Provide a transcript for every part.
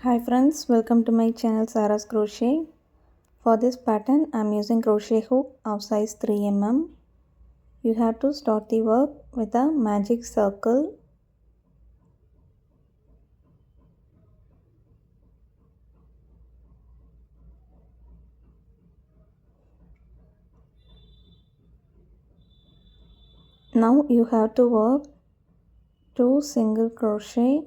Hi friends, welcome to my channel Sarah's Crochet. For this pattern, I am using crochet hook of size 3 mm. You have to start the work with a magic circle. Now you have to work 2 single crochet,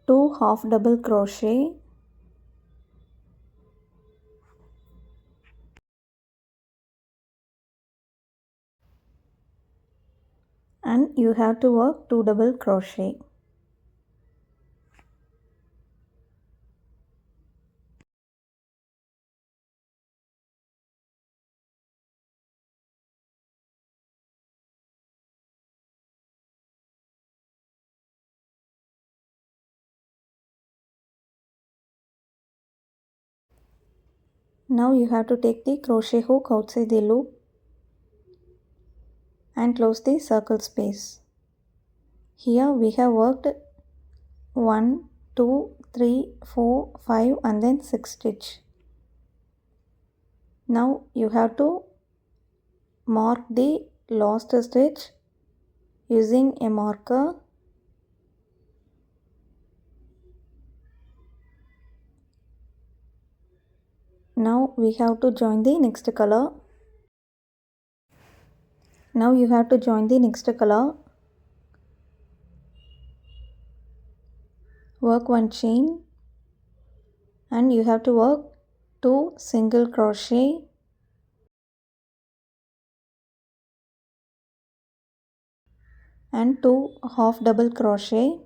two half double crochet, and you have to work 2 double crochet. Now you have to take the crochet hook outside the loop and close the circle space. Here we have worked 1, 2, 3, 4, 5 and then 6 stitch. Now you have to mark the last stitch using a marker. Now we have to join the next color. Now you have to join the next color. Work one chain and you have to work 2 single crochet and 2 half double crochet.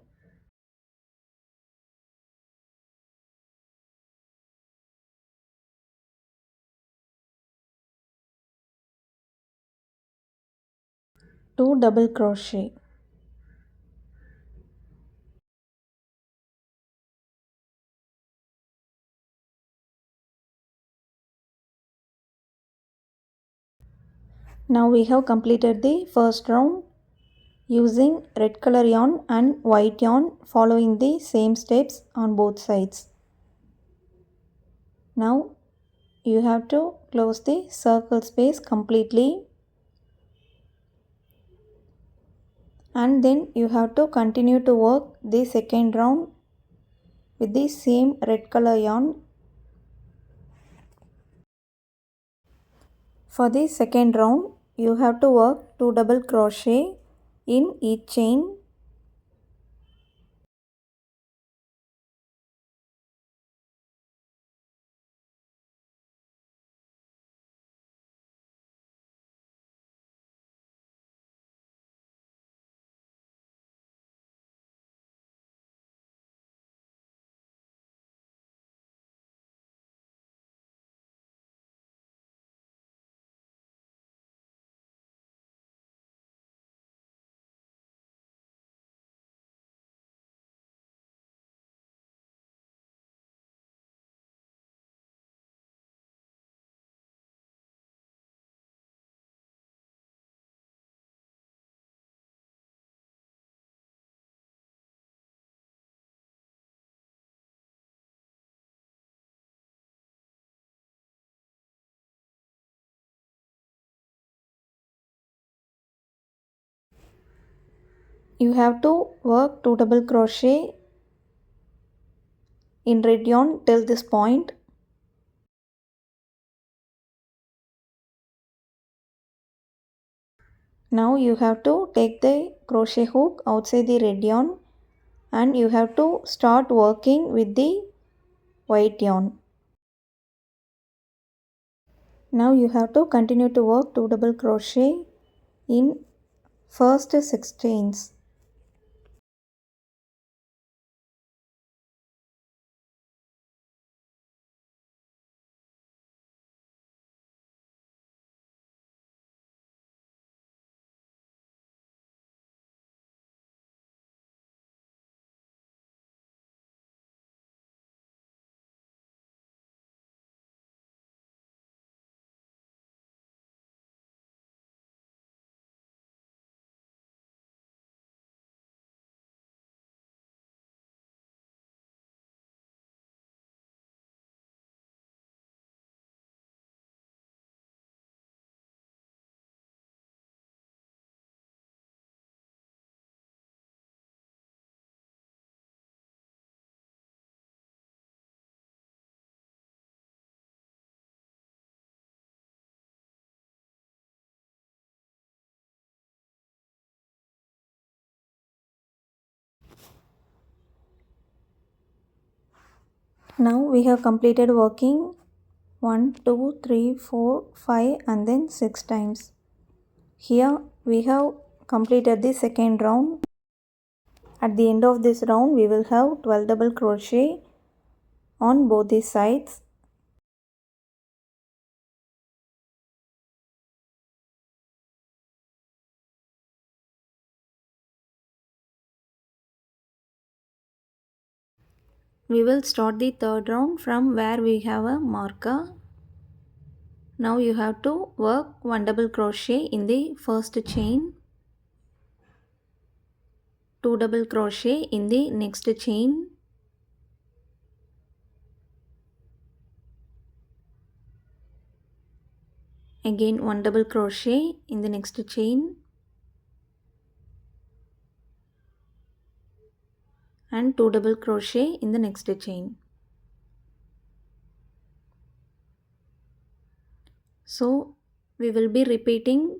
Two double crochet. Now we have completed the first round using red color yarn and white yarn, following the same steps on both sides. Now you have to close the circle space completely, and then you have to continue to work the second round with the same red color yarn. For the second round you have to work 2 double crochet in each chain. You have to work 2 double crochet in red yarn till this point. Now you have to take the crochet hook outside the red yarn and you have to start working with the white yarn. Now you have to continue to work 2 double crochet in first 6 chains. Now we have completed working 1, 2, 3, 4, 5 and then 6 times. Here we have completed the second round. At the end of this round we will have 12 double crochet on both the sides. We will start the third round from where we have a marker. Now you have to work 1 double crochet in the first chain, 2 double crochet in the next chain, again 1 double crochet in the next chain, and 2 double crochet in the next chain. So we will be repeating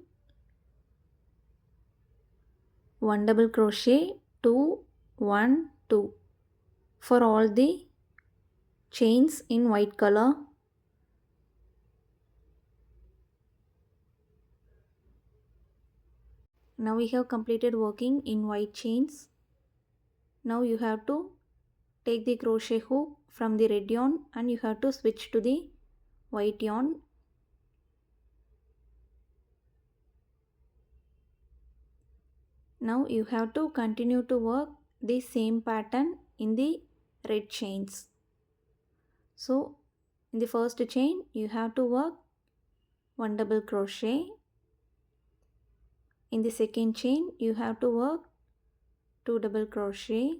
1 double crochet, 2, 1, 2 for all the chains in white color. Now we have completed working in white chains. Now you have to take the crochet hook from the red yarn and you have to switch to the white yarn. Now you have to continue to work the same pattern in the red chains. So in the first chain you have to work 1 double crochet. In the second chain you have to work 2 double crochet.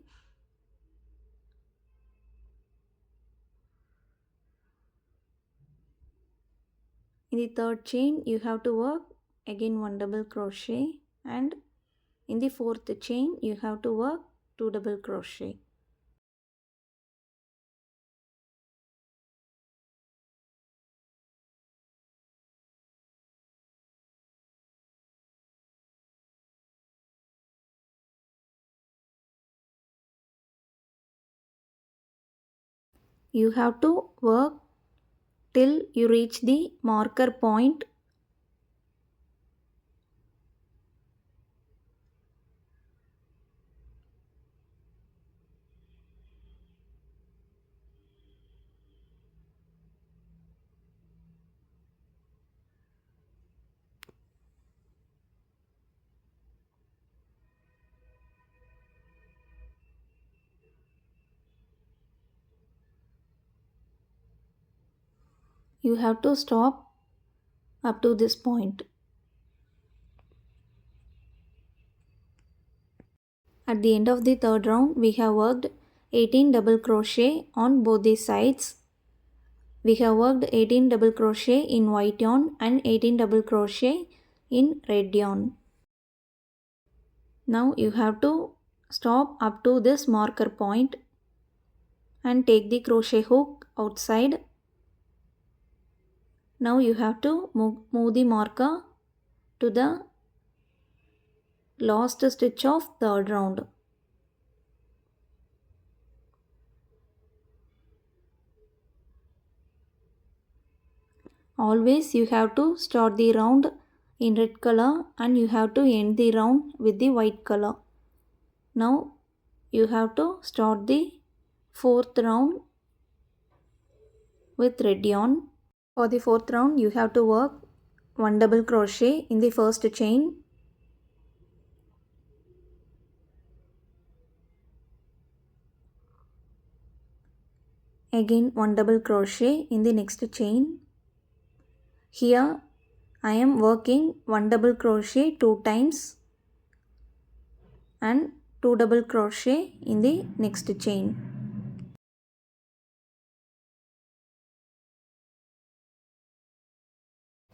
In the third chain you have to work again 1 double crochet, and in the fourth chain you have to work 2 double crochet. You have to work till you reach the marker point. You have to stop up to this point. At the end of the third round we have worked 18 double crochet on both the sides. We have worked 18 double crochet in white yarn and 18 double crochet in red yarn. Now you have to stop up to this marker point and take the crochet hook outside. Now you have to move the marker to the last stitch of third round. Always you have to start the round in red color and you have to end the round with the white color. Now you have to start the fourth round with red yarn. For the fourth round you have to work 1 double crochet in the first chain, again 1 double crochet in the next chain. Here I am working 1 double crochet 2 times and 2 double crochet in the next chain.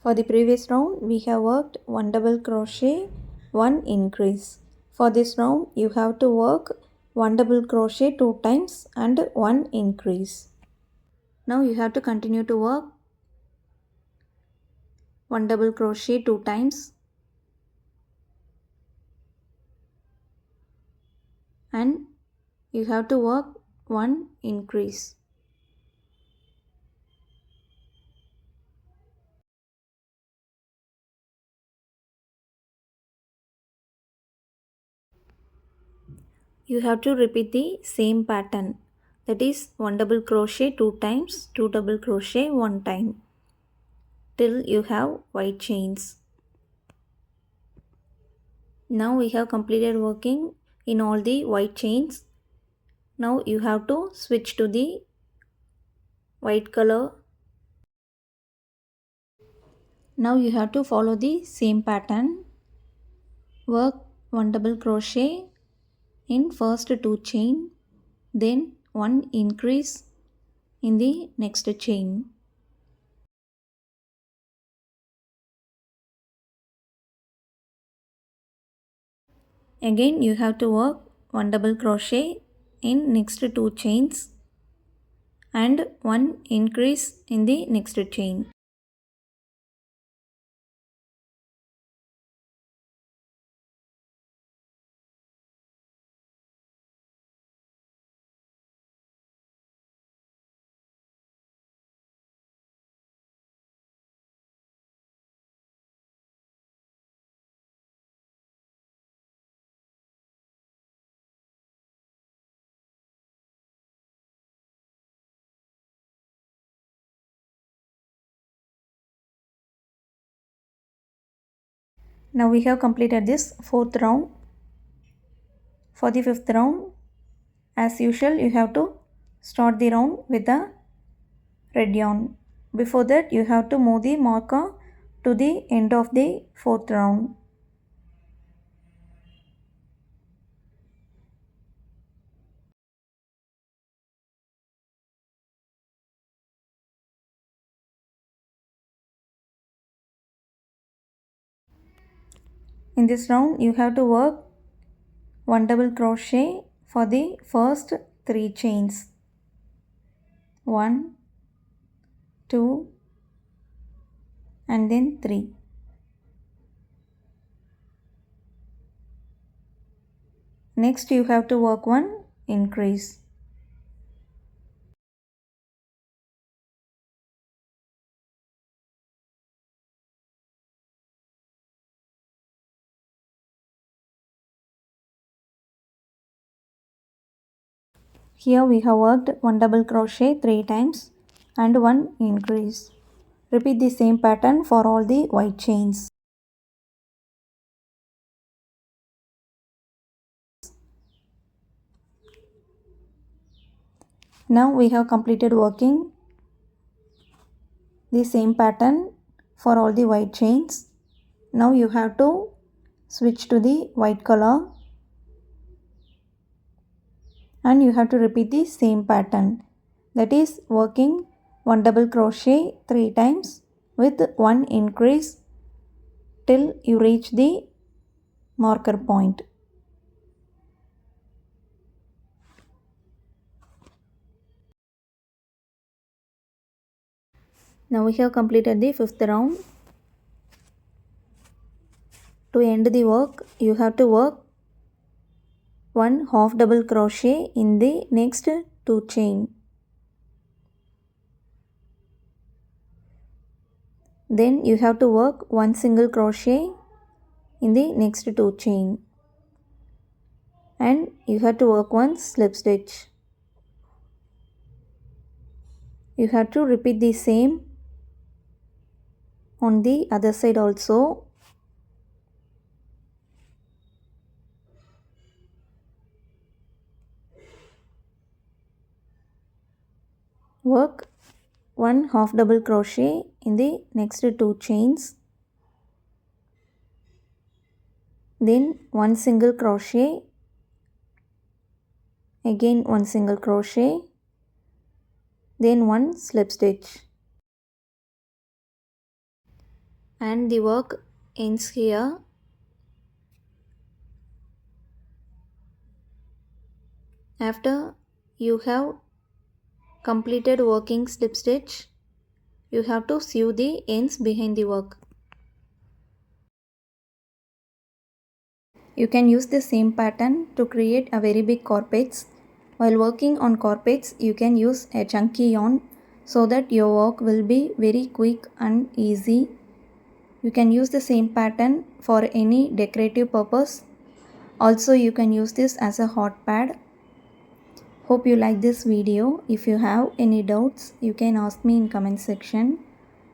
For the previous round we have worked 1 double crochet, 1 increase. For this round you have to work 1 double crochet 2 times and 1 increase. Now you have to continue to work 1 double crochet 2 times and you have to work 1 increase. you have to repeat the same pattern, that is 1 double crochet 2 times, 2 double crochet 1 time, till you have white chains. Now we have completed working in all the white chains. Now you have to switch to the white color. Now you have to follow the same pattern. Work 1 double crochet in first 2 chain, then 1 increase in the next chain. Again you have to work 1 double crochet in next 2 chains and 1 increase in the next chain. Now we have completed this 4th round. For the 5th round, as usual, you have to start the round with the red yarn. Before that, you have to move the marker to the end of the 4th round. In this round, you have to work 1 double crochet for the first 3 chains. 1, 2 and then 3. Next you have to work 1 increase. Here we have worked 1 double crochet 3 times and 1 increase. Repeat the same pattern for all the white chains. Now we have completed working the same pattern for all the white chains. Now you have to switch to the white color and you have to repeat the same pattern, that is working 1 double crochet 3 times with 1 increase till you reach the marker point. Now we have completed the 5th round. To end the work, you have to work 1 half double crochet in the next 2 chain. Then you have to work 1 single crochet in the next 2 chain. And you have to work 1 slip stitch. You have to repeat the same on the other side also. Work 1 half double crochet in the next 2 chains. Then 1 single crochet. Again 1 single crochet. Then 1 slip stitch. And the work ends here. After you have completed working slip stitch, you have to sew the ends behind the work. You can use the same pattern to create a very big carpets. While working on carpets, you can use a chunky yarn so that your work will be very quick and easy. You can use the same pattern for any decorative purpose. Also, you can use this as a hot pad. Hope you like this video. If you have any doubts, you can ask me in comment section.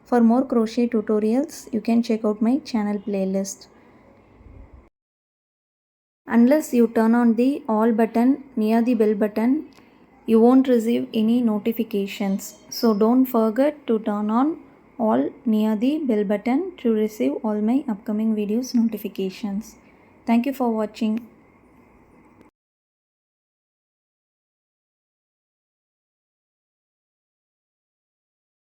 For more crochet tutorials, you can check out my channel playlist. Unless you turn on the all button near the bell button, you won't receive any notifications. So don't forget to turn on all near the bell button to receive all my upcoming videos notifications. Thank you for watching.